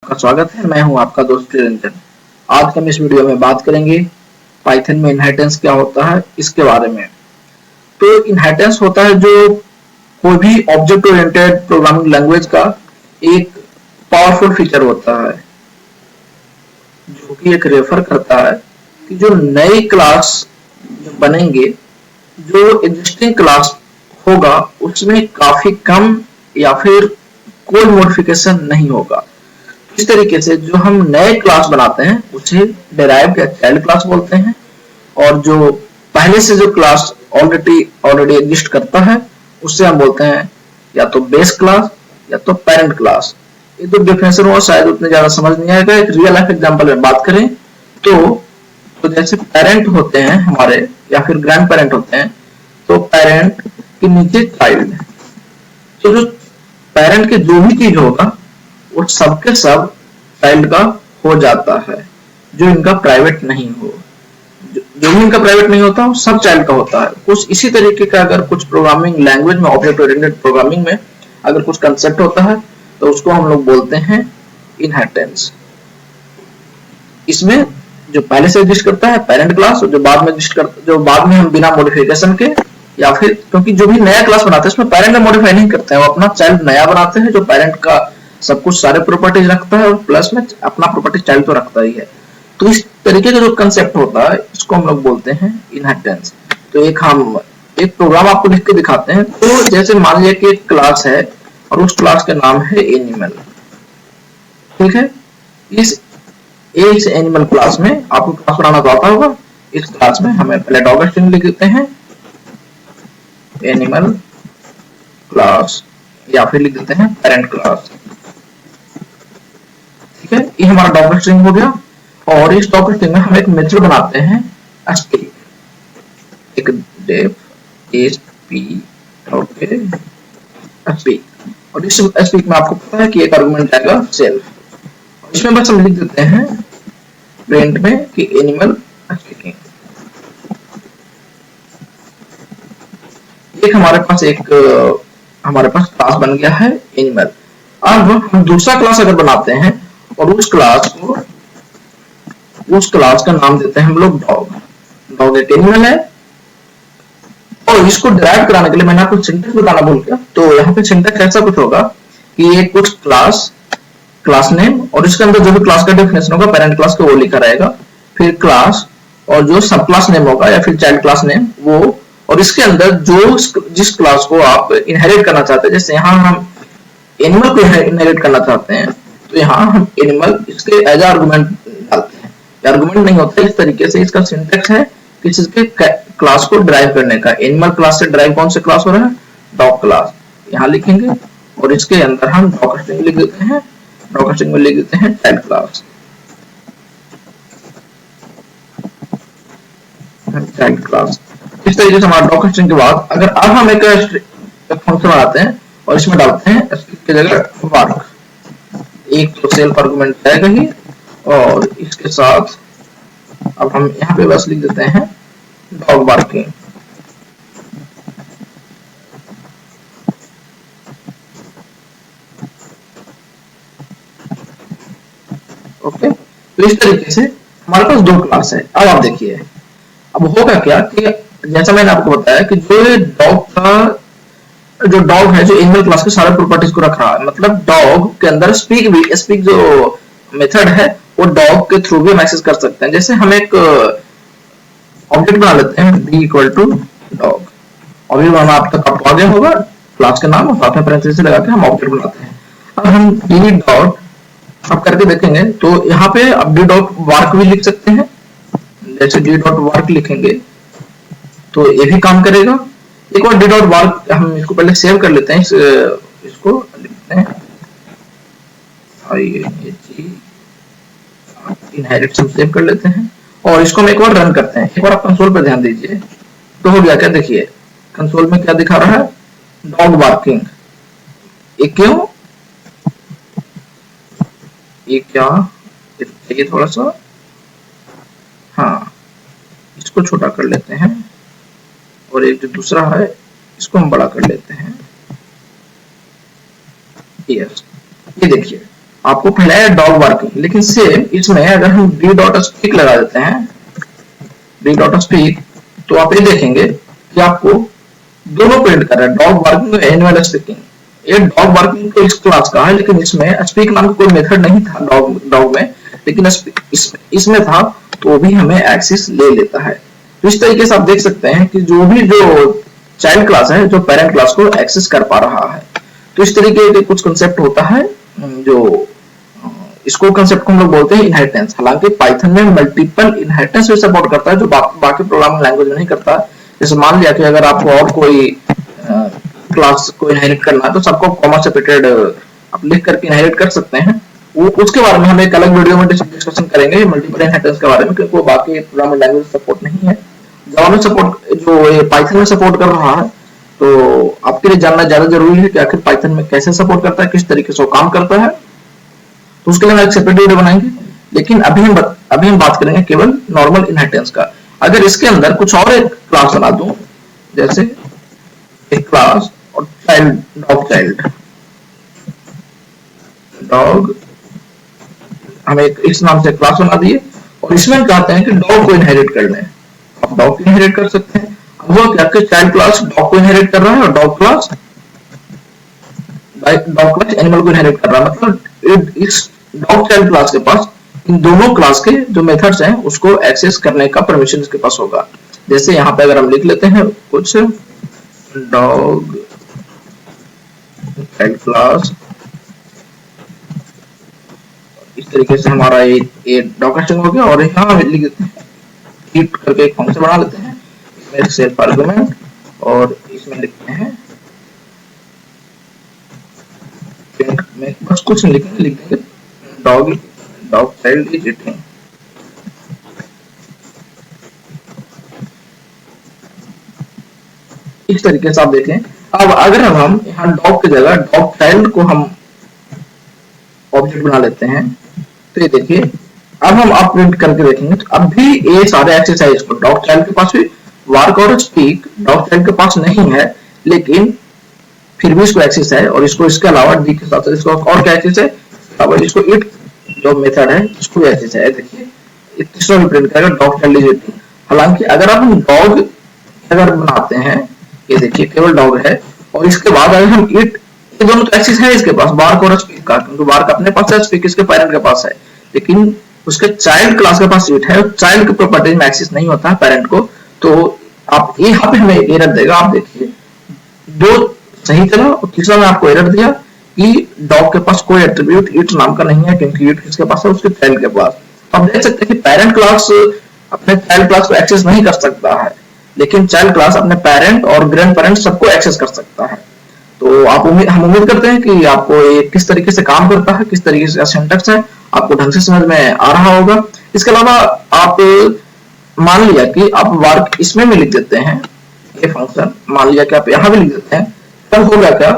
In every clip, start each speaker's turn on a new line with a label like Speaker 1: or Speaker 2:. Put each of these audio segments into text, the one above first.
Speaker 1: आपका स्वागत है। मैं हूं आपका दोस्त निरंजन। आज हम इस वीडियो में बात करेंगे पाइथन में इनहेरिटेंस क्या होता है इसके बारे में। तो इनहेरिटेंस होता है जो कोई भी ऑब्जेक्ट ओरिएंटेड प्रोग्रामिंग लैंग्वेज का एक पावरफुल फीचर होता है जो कि एक रेफर करता है कि जो नए क्लास बनेंगे, जो एग्जिस्टिंग क्लास होगा उसमें काफी कम या फिर कोई मॉडिफिकेशन नहीं होगा। इस तरीके से जो हम नए क्लास बनाते हैं उसे डेराइव्ड या चाइल्ड क्लास बोलते हैं, और जो पहले से जो क्लास ऑलरेडी एग्जिस्ट करता है उससे हम बोलते हैं या तो बेस क्लास या तो पेरेंट क्लास। ये तो डिफरेंशिएशन हुआ, शायद उतने ज्यादा समझ नहीं आएगा। एक रियल लाइफ एग्जांपल में बात करें तो जैसे पेरेंट होते हैं हमारे या फिर ग्रैंड पेरेंट होते हैं, तो पेरेंट के नीचे चाइल्ड, तो जो पेरेंट के जो भी चीज होगा वो सबके सब चाइल्ड का हो जाता है, जो इनका प्राइवेट नहीं हो। जो भी इनका प्राइवेट नहीं होता वो सब चाइल्ड का होता है। कुछ इसी तरीके का अगर कुछ प्रोग्रामिंग लैंग्वेज में, ऑब्जेक्ट ओरिएंटेड प्रोग्रामिंग में अगर कुछ कंसेप्ट होता है तो उसको हम लोग बोलते हैं इनहेरिटेंस। इसमें जो पहले से एग्जिस्ट करता है पेरेंट क्लास, और जो बाद में हम बिना मॉडिफिकेशन के या फिर, क्योंकि जो भी नया क्लास बनाते हैं उसमें पेरेंट में मॉडिफाई नहीं करते हैं, वो अपना चाइल्ड नया बनाते हैं जो पेरेंट का सब कुछ सारे प्रॉपर्टीज रखता है और प्लस में अपना प्रॉपर्टी चाइल्ड तो रखता ही है। तो इस तरीके का जो कंसेप्ट होता है इसको हम लोग बोलते हैं इनहेरिटेंस। तो एक प्रोग्राम आपको लिख के दिखाते हैं। तो जैसे मान लिया कि एक क्लास है और उस क्लास का नाम है एनिमल, ठीक है। इस एनिमल क्लास में आपको क्लास बनाना तो आता होगा। इस क्लास में हमें पहले डॉग स्ट्रिंग लिख देते हैं एनिमल क्लास, या फिर लिख देते हैं पेरेंट क्लास, ठीक है। ये हमारा डॉग स्ट्रिंग हो गया। और इस डॉग स्ट्रिंग में हम एक मेथड बनाते हैं स्पीक, एक डेफ एसपी, ओके स्पीक। और इस स्पीक में आपको पता है कि एक आर्गुमेंट आएगा सेल्फ, इसमें बस हम लिख देते हैं प्रिंट में कि एनिमल स्पीकिंग। हमारे पास क्लास बन गया है एनिमल। अब हम दूसरा क्लास अगर बनाते हैं और उस क्लास का नाम देते हैं हम लोग डॉग एक एनिमल है। और इसको डिराइव कराने के लिए मैंने आपको सिंटैक्स बताना भूल गया। तो यहाँ पे सिंटैक्स ऐसा कुछ होगा कि ये कुछ क्लास नेम, और इसके अंदर जो भी क्लास का डेफिनेशन होगा पेरेंट क्लास का वो लिखा रहेगा, फिर क्लास और जो सब क्लास नेम होगा या फिर चाइल्ड क्लास नेम वो, और इसके अंदर जिस क्लास को आप इनहेरिट करना चाहते हैं, जैसे यहाँ हम एनिमल को इनहेरिट करना चाहते हैं तो यहाँ हम एनिमल इसके एज आर्गुमेंट डालते हैं। आर्गुमेंट नहीं होता, इस तरीके से इसका सिंटैक्स है किसी के क्लास को ड्राइव करने का। एनिमल क्लास से ड्राइव कौन से क्लास हो रहा है, डॉग क्लास, यहाँ लिखेंगे और इसके अंदर हम डॉग स्ट्रिंग लिख देते हैं, डॉग स्ट्रिंग में लिख देते हैं चाइल्ड क्लास, चाइल्ड क्लास। इस तरीके से हमारा डॉग स्ट्रिंग के बाद अगर अब हम एक फंक्शन बनाते हैं और इसमें डालते हैं इसकी जगह वर्क, एक तो सेल्फ आर्गुमेंट आएगा ही, और इसके साथ अब हम यहाँ पे बस लिख देते हैं डॉग बार्किंग, ओके। तो इस तरीके से हमारे पास दो क्लास है। अब आप देखिए अब होगा क्या कि जैसा मैंने आपको बताया कि जो डॉग है, जो एनिमल क्लास के सारे प्रॉपर्टीज को रख रहा है, मतलब डॉग के अंदर स्पीक जो मेथड है वो डॉग के थ्रू भी हम एक्सेस कर सकते हैं। जैसे हम एक ऑब्जेक्ट बना लेते हैं b equal to dog, object बनाना आप तक आपको आ गया होगा, क्लास का नाम और साथ में पैरेंथेसिस लगा के हम ऑब्जेक्ट बनाते हैं। अब हम d डॉट अब करके देखेंगे तो यहाँ पे अब d डॉट वर्क भी लिख सकते हैं। जैसे d डॉट वर्क लिखेंगे तो ये भी काम करेगा। एक और d डॉट वर्क, हम इसको पहले सेव कर लेते हैं, इसको लिखते हैं इनहेरिट सेव कर लेते हैं और इसको हम एक बार रन करते हैं। एक बार आप कंसोल पर ध्यान दीजिए तो हो गया क्या, देखिए कंसोल में क्या दिखा रहा है, डॉग बार्किंग। ये क्यों, ये क्या, ये थोड़ा सा, हाँ इसको छोटा कर लेते हैं और एक जो दूसरा है इसको हम बड़ा कर लेते हैं। यस, ये देखिए आपको फैलाया डॉग बार्किंग, लेकिन सेम इसमें अगर हम डी डॉट स्पीक लगा देते हैं, डी डॉट स्पीक, तो आप ये देखेंगे कि आपको दोनों प्रिंट कर रहा है, डॉग बार्किंग और एनिमल स्पीकिंग। ये डॉग बार्किंग तो इस क्लास का है, लेकिन इसमें स्पीक नाम का कोई मेथड नहीं था डॉग में, लेकिन इसमें था, तो भी हमें एक्सेस ले लेता है। तो इस तरीके से आप देख सकते हैं कि जो चाइल्ड क्लास है जो पेरेंट क्लास को एक्सेस कर पा रहा है। तो इस तरीके के कुछ कंसेप्ट होता है, जो इसको कंसेप्ट को हम लोग बोलते हैं इनहेरिटेंस। हालांकि पाइथन में मल्टीपल इनहेरिटेंस भी सपोर्ट करता है, जो बाकी प्रोग्रामिंग लैंग्वेज में नहीं करता। जैसे मान लिया कि अगर आपको और कोई क्लास को इनहेरिट करना है, तो सबको कॉमा सेपरेटेड आप लिख करके इनहेरिट कर सकते हैं। वो उसके बारे में हम एक अलग वीडियो में डिस्कशन करेंगे मल्टीपल इनहेरिटेंस के बारे में, क्योंकि वो बाकी प्रोग्रामिंग लैंग्वेज सपोर्ट नहीं है। जावा में सपोर्ट, जो पाइथन में सपोर्ट कर रहा है, तो आपके लिए जानना ज्यादा जरूरी है कि आखिर पाइथन में कैसे सपोर्ट करता है, किस तरीके से वो काम करता है। तो उसके लिए हम एक सेपरेट वीडियो बनाएंगे, लेकिन अभी हम बात करेंगे केवल नॉर्मल इनहेरिटेंस का। अगर इसके अंदर कुछ और एक क्लास बना दूं, जैसे एक क्लास और चाइल्ड, डॉग हम एक इस नाम से क्लास बना दिए, और इसमें हम चाहते हैं कि डॉग को इनहेरिट कर लें। आप डॉग को इनहेरिट कर सकते हैं। अब वो क्या कि चाइल्ड क्लास डॉग को इनहेरिट कर रहा है, और डॉग क्लास एनिमल को इनहेरिट कर रहा है। मतलब इस डॉग चाइल्ड क्लास के पास इन दोनों क्लास के जो मेथड्स हैं उसको एक्सेस करने का परमिशन इसके पास होगा। जैसे यहाँ पे अगर हम लिख लेते हैं कुछ डॉग चाइल्ड क्लास, इस तरीके से हमारा ये डॉग स्ट्रिंग हो गया, और यहाँ हम लिख देते हैं हीट करके एक फंक्शन बना लेते हैं, इसमें सेल्फ आर्गुमेंट, और इसमें लिखते हैं में बस कुछ नहीं लिखेंगे, लिख देंगे डॉग चाइल्ड इज ईटिंग। इस तरीके से आप देखें। अब अगर हम यहाँ डॉग की जगह डॉग चाइल्ड को हम ऑब्जेक्ट बना लेते हैं, तो ये देखिए अब हम आप प्रिंट करके देखेंगे, तो अब भी ये सारे एक्सरसाइज को डॉग चाइल्ड के पास भी वर्क और स्पीक डॉग चाइल्ड के पास नहीं है, लेकिन फिर भी इसको एक्सेस है, और इसको इसके अलावा डी के साथ इसको और क्या एक्सेस है, अब इसको इट जो मेथड है इसको भी एक्सेस है। देखिए तीसरा भी प्रिंट करेगा डॉग चाइल्ड इज ईटिंग। हालांकि अगर आप डॉग अगर बनाते हैं, ये देखिए केवल डॉग है, और इसके बाद अगर हम इट, ये दोनों तो एक्सेस है इसके पास बार्क और स्पीक का, क्योंकि बार्क अपने पास है, स्पीक इसके पेरेंट के पास है, लेकिन उसके चाइल्ड क्लास के पास इट है, चाइल्ड के प्रॉपर्टीज में एक्सेस नहीं होता है पेरेंट को। तो आप यहाँ पे हमें एरर देगा, आप देखिए दो सही चला, और तीसरा में आपको एरर दिया कि डॉग के पास कोई एट्रीब्यूट इट नाम का नहीं है, क्योंकि इट किसके पास है, उसके चाइल्ड के पास। आप देख सकते हैं कि पेरेंट क्लास अपने चाइल्ड क्लास को एक्सेस नहीं कर सकता है, लेकिन चाइल्ड क्लास अपने पेरेंट और ग्रैंड पेरेंट सबको एक्सेस कर सकता है। तो हम उम्मीद करते हैं कि आपको ये किस तरीके से काम करता है, किस तरीके से सिंटैक्स है, आपको ढंग से समझ में आ रहा होगा। इसके अलावा आप मान लिया कि आप वर्क इसमें भी लिख देते हैं, ये फंक्शन मान लिया कि आप यहाँ भी लिख देते हैं, तब होगा क्या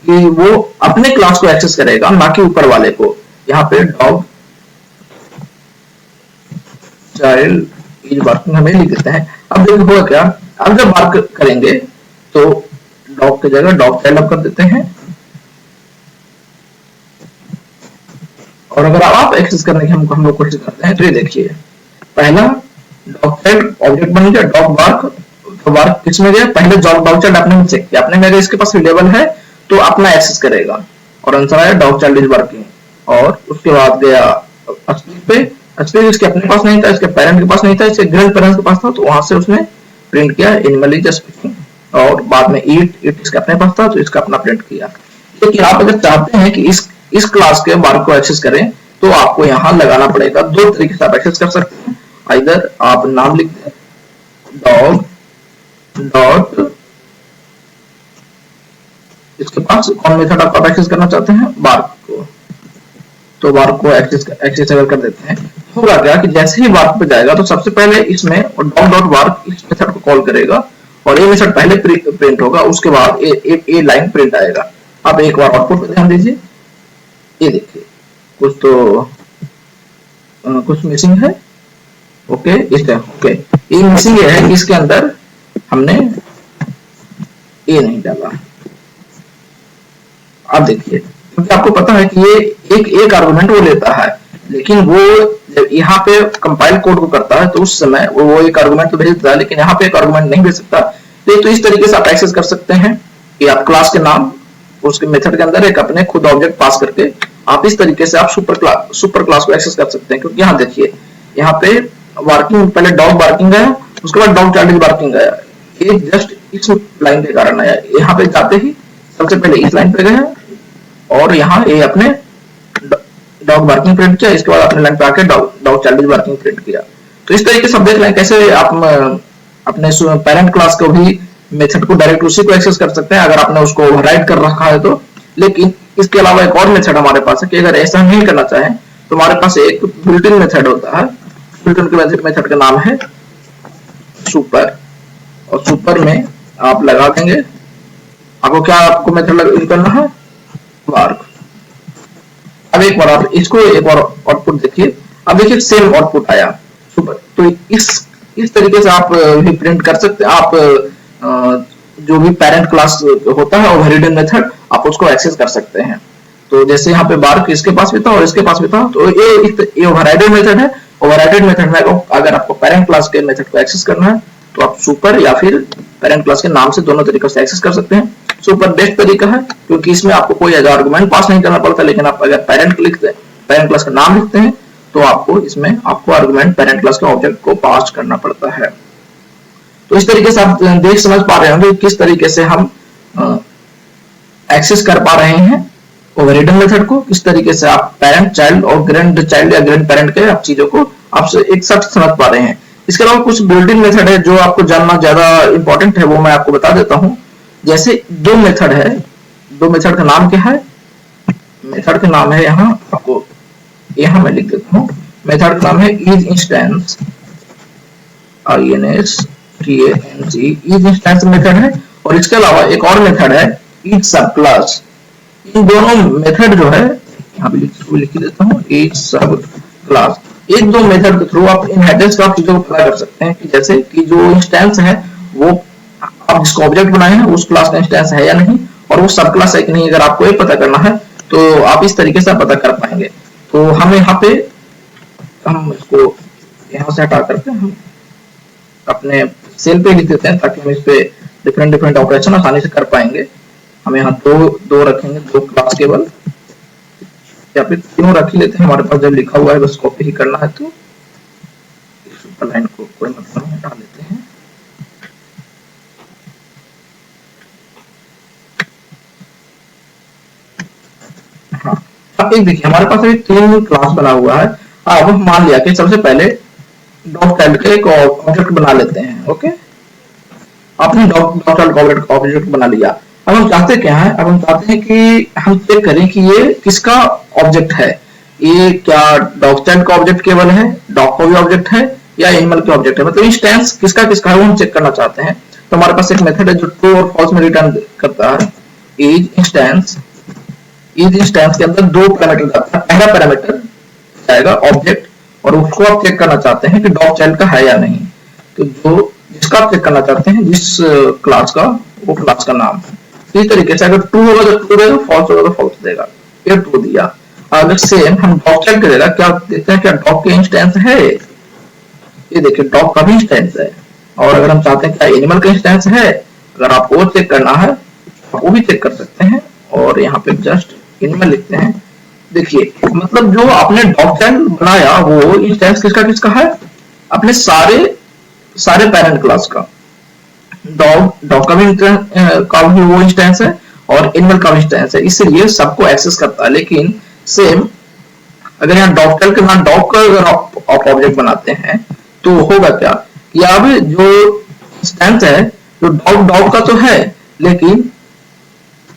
Speaker 1: कि वो अपने क्लास को एक्सेस करेगा, ना कि ऊपर वाले को। यहाँ पे डॉग चाइल्ड इज वर्किंग हमें लिख देते हैं। अब देखो होगा क्या, अब जब वर्क करेंगे तो डॉग की जगह डॉग चाइल्ड कर देते हैं, और अगर आप एक्सेस करने की हम लोग कोशिश करते हैं, तो ये देखिए पहला डॉग चाइल्ड ऑब्जेक्ट बन गया, डॉग वर्क, तो वर्क किसमें गया, पहले डॉग चाइल्ड आपने में चेक किया, आपने में अगर इसके पास अवेलेबल है तो अपना एक्सेस करेगा, और आंसर आया डॉग चाइल्ड इज वर्किंग। और उसके बाद गया स्पीक पे, स्पीक इसके अपने पास नहीं था, इसके पेरेंट के पास नहीं था, इसके ग्रैंड पेरेंट्स के पास था, तो वहां से उसने प्रिंट किया एनिमल इज स्पीकिंग, और बाद में ईट इसके अपने पास था, तो इसका अपना प्रिंट किया। लेकिन आप अगर चाहते हैं कि इस क्लास के वर्क को एक्सेस करें, तो आपको यहाँ लगाना पड़ेगा। दो तरीके से आप एक्सेस कर सकते हैं, इधर आप नाम लिख दें डॉग डॉट, इसके पास कौन मेथड आप एक्सेस करना चाहते हैं, बार्क को, तो बार्क को एक्सेस अगर कर देते हैं, होगा क्या कि जैसे ही बार्क पे जाएगा तो सबसे पहले इसमें डॉग डॉट बार्क इस मेथड को कॉल करेगा, और ये मेथड पहले प्रिंट होगा, उसके बाद ए लाइन प्रिंट आएगा। अब एक बार आउटपुट पे ध्यान दीजिए, ये देखिए कुछ तो कुछ मिसिंग है। ओके ओके, ये मिसिंग है कि इसके अंदर हमने ए नहीं डाला। अब देखिए क्योंकि आपको पता है कि ये एक आर्गुमेंट वो लेता है, लेकिन वो जब यहाँ पे कंपाइल कोड को करता है तो उस समय वो एक आर्गुमेंट तो भेज देता है, लेकिन यहाँ पे एक आर्गुमेंट नहीं भेज सकता। तो इस तरीके से आप एक्सेस कर सकते हैं कि आप क्लास के नाम उसके मेथड के अंदर एक अपने खुद ऑब्जेक्ट पास करके आप इस तरीके से आप सुपर क्लास को एक्सेस कर सकते हैं। क्योंकि यहाँ देखिए, यहाँ पे वर्किंग, पहले डॉग बार्किंग आया, उसके बाद डॉग चाइल्ड बार्किंग आया, ये जस्ट इस लाइन के कारण आया। यहाँ पे जाते ही सबसे पहले इस लाइन पे गए और यहाँ ये अपने डॉग बार्किंग प्रिंट किया, इसके बाद अपने लाइन पे आके डॉग चाइल्ड बार्किंग प्रिंट किया। तो इस तरीके से आप देख लें कैसे आप अपने पेरेंट क्लास को भी मेथड को डायरेक्ट उसी को एक्सेस कर सकते हैं अगर आपने उसको ओवरराइड कर रखा है तो। लेकिन इसके अलावा एक और मेथड हमारे पास है कि अगर ऐसा नहीं करना चाहें तो हमारे पास एक बिल्ट इन मेथड होता है। बिल्ट इन मेथड का नाम है सुपर, और सुपर में आप लगा देंगे, आपको मेथड करना है वर्क। अब एक बार आप इसको एक बार आउटपुट देखिए, अब देखिए सेम आउटपुट आया सुपर। तो इस तरीके से आप भी प्रिंट कर सकते हैं। आप जो भी पेरेंट क्लास होता है ओवरराइड मेथड, आप उसको एक्सेस कर सकते हैं। तो जैसे यहाँ पे बार्क इसके पास भी था और इसके पास भी था, तो ये ओवरराइड मेथड है। ओवरराइड मेथड में अगर आपको पेरेंट क्लास के मेथड को एक्सेस करना है तो आप सुपर या फिर पेरेंट क्लास के नाम से दोनों तरीकों से एक्सेस कर सकते हैं। सुपर बेस्ट तरीका है क्योंकि इसमें आपको कोई आर्गुमेंट पास नहीं करना पड़ता, लेकिन आप अगर पेरेंट क्लास का नाम लिखते हैं तो आपको इसमें आर्गुमेंट पेरेंट क्लास के ऑब्जेक्ट को पास करना पड़ता है। तो इस तरीके से आप देख समझ पा रहे होंगे किस तरीके से हम एक्सेस कर पा रहे हैं ओवरराइड मेथड को, किस तरीके से आप पेरेंट चाइल्ड और ग्रैंड चाइल्ड या ग्रैंड पेरेंट के आप चीजों को आप एक साथ समझ पा रहे हैं। इसके अलावा कुछ बिल्ट इन मेथड है जो आपको जानना ज्यादा इंपॉर्टेंट है, वो मैं आपको बता देता हूं। जैसे दो मेथड है, दो मेथड का नाम क्या है? मेथड का नाम है यहाँ आपको यहाँ मैं लिख देता हूँ, मेथड का नाम है is instance, INSTANC, is instance method है। और इसके अलावा एक और मेथड है इज सब क्लास। इन दोनों मेथड जो है यहाँ पे लिख देता हूँ, इज सब क्लास। एक दो मेथड के थ्रू आप इनहेरिटेंस का चीजों को पता कर सकते हैं कि जैसे कि जो इंस्टेंस है वो आप जिसको ऑब्जेक्ट बनाए हैं उस क्लास का इंस्टेंस है या नहीं, और वो सब क्लास है कि नहीं। अगर आपको ये पता करना है तो आप इस तरीके से पता कर पाएंगे। तो हम यहाँ पे हम इसको यहाँ से हटा करके हम अपने सेल पे लिख देते हैं ताकि हम इस पे डिफरेंट ऑपरेशन आसानी से कर पाएंगे। हम यहाँ दो रखेंगे, दो क्लास केवल, या फिर तीनों रख ही लेते हैं। हमारे पास जब लिखा हुआ है बस कॉपी ही करना है, तो सुपर लाइन को कोई मतलब नहीं, हटा लेते हैं। हाँ, अब एक देखिए हमारे पास अभी तीन क्लास बना हुआ है। अब हम मान लिया कि सबसे पहले डॉग चाइल्ड का एक ऑब्जेक्ट बना लेते हैं। ओके, आपने डॉग चाइल्ड का ऑब्जेक्ट बना लिया। अब हम चाहते क्या है? अब हम चाहते हैं कि हम चेक करें कि ये किसका ऑब्जेक्ट है। ये क्या डॉग चाइल्ड का ऑब्जेक्ट केवल है, डॉग का भी ऑब्जेक्ट है, या एनिमल का ऑब्जेक्ट है, मतलब इंस्टेंस किसका किसका है वो हम चेक करना चाहते हैं। तो हमारे पास एक मेथड है जो ट्रू और फॉल्स में रिटर्न करता है। इज इंस्टेंस के अंदर दो पैरामीटर जाता है। पहला पैरामीटर जाएगा ऑब्जेक्ट, और उसको आप चेक करना चाहते हैं कि डॉग चाइल्ड का है या नहीं। तो जो जिसका आप चेक करना चाहते हैं, जिस क्लास का, वो क्लास का नाम। इस तरीके से अगर ट्रू होगा तो ट्रू देगा, फॉल्स होगा तो फॉल्स देगा। ये ट्रू दिया। अगर सेम हम डॉग चाइल्ड करेगा, क्या देखते हैं क्या डॉग के इंस्टेंस है? ये देखिए डॉग का भी इंस्टेंस है। और अगर हम चाहते हैं क्या एनिमल का इंस्टेंस है, अगर आपको वो चेक करना है वो भी चेक कर सकते हैं। और यहाँ पे जस्ट एनिमल लिखते हैं। देखिए मतलब जो आपने डॉग चाइल्ड बनाया वो इंस्टेंस किसका किसका है? अपने सारे पेरेंट क्लास का। डॉग का भी वो इंस्टेंस है और एनिमल का भी इंस्टेंस है, इसलिए सबको एक्सेस करता है। लेकिन सेम अगर यहाँ डॉग चाइल्ड के नाम डॉग का अगर आप ऑब्जेक्ट बनाते हैं तो होगा क्या कि अब जो इंस्टेंस है जो डॉग का तो है, लेकिन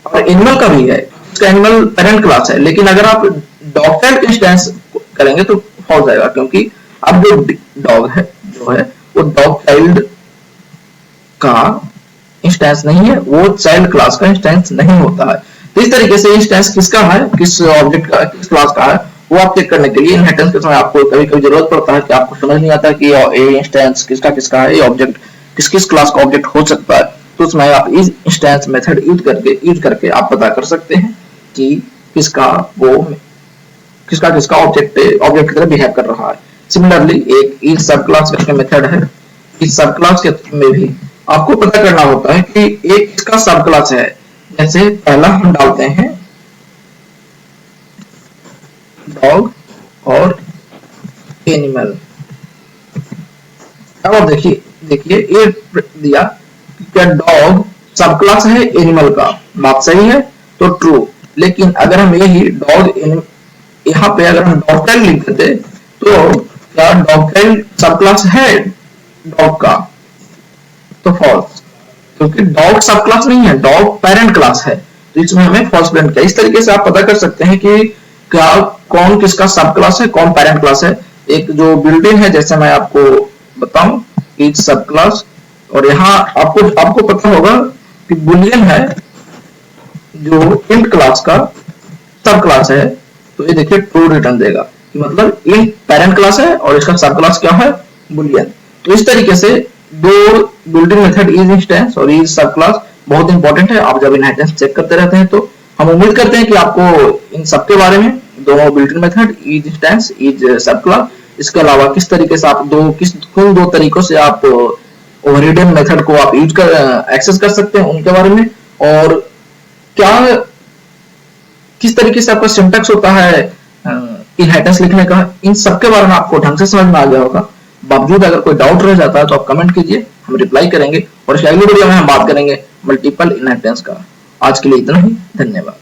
Speaker 1: और एनिमल का भी है, इसका एनिमल पेरेंट क्लास है। लेकिन अगर आप डॉग चाइल्ड इंस्टेंस करेंगे तो फॉल्स आएगा, क्योंकि अब जो डॉग है जो है वो डॉग चाइल्ड का इंस्टेंस नहीं है, वो चाइल्ड क्लास का इंस्टेंस नहीं होता है। तो इस तरीके से इंस्टेंस किसका है, किस ऑब्जेक्ट का, किस क्लास का है, वो आप चेक करने के लिए इनहेरिटेंस के समय आपको कभी-कभी जरूरत पड़ता है कि आपको समझ नहीं आता कि ये इंस्टेंस किसका किसका है, ये ऑब्जेक्ट किस किस क्लास का ऑब्जेक्ट हो सकता है। तो उसमें आप इस इंस्टेंस मेथड यूज करके आप पता कर सकते हैं कि किसका वो किसका ऑब्जेक्ट ऑब्जेक्ट की तरह बिहेव कर रहा है। सिमिलरली एक इज सब क्लास करके मेथड है, इस सब क्लास के में भी आपको पता करना होता है कि एक इसका सब क्लास है। जैसे पहला हम डालते हैं डॉग और एनिमल, अब देखिए देखिए ये दिया क्या डॉग सब क्लास है एनिमल का, बात सही है तो ट्रू। लेकिन अगर हम यही डॉग यहाँ पे अगर हम डॉग टेल लिख देते तो क्या डॉग टेल सब क्लास है डॉग का, तो फॉल्स, क्योंकि डॉग सब क्लास नहीं है, डॉग पेरेंट क्लास है, तो इसमें हमें फॉल्स प्रिंट किया। इस तरीके से आप पता कर सकते हैं कि क्या कौन किसका सब क्लास है कौन पेरेंट क्लास है। एक जो बिल्ट इन है जैसे मैं आपको बताऊं इज सब क्लास, और यहाँ आपको पता होगा कि बुलियन है जो इंट क्लास का सब क्लास है, तो ये देखिए ट्रू रिटर्न देगा कि मतलब इंट पेरेंट क्लास है और इसका सब क्लास क्या है बुलियन। तो इस तरीके से दो built in method is instance और इज सब क्लास बहुत इंपॉर्टेंट है। आप जब इनहेरिटेंस चेक करते रहते हैं तो हम उम्मीद करते हैं कि आपको इन सब के बारे में, दोनों built in method is instance is सब क्लास, इसके अलावा किस तरीके से आप किन दो तरीकों से आप ओवररिडन मेथड को आप यूज कर एक्सेस कर सकते हैं उनके बारे में, और क्या किस तरीके से आपका सिंटैक्स होता है इनहेरिटेंस लिखने का, इन सब के बारे में आपको ढंग से समझ में आ गया होगा। बावजूद अगर कोई डाउट रह जाता है तो आप कमेंट कीजिए, हम रिप्लाई करेंगे और अगली वीडियो में हम बात करेंगे मल्टीपल इनहेरिटेंस का। आज के लिए इतना ही, धन्यवाद।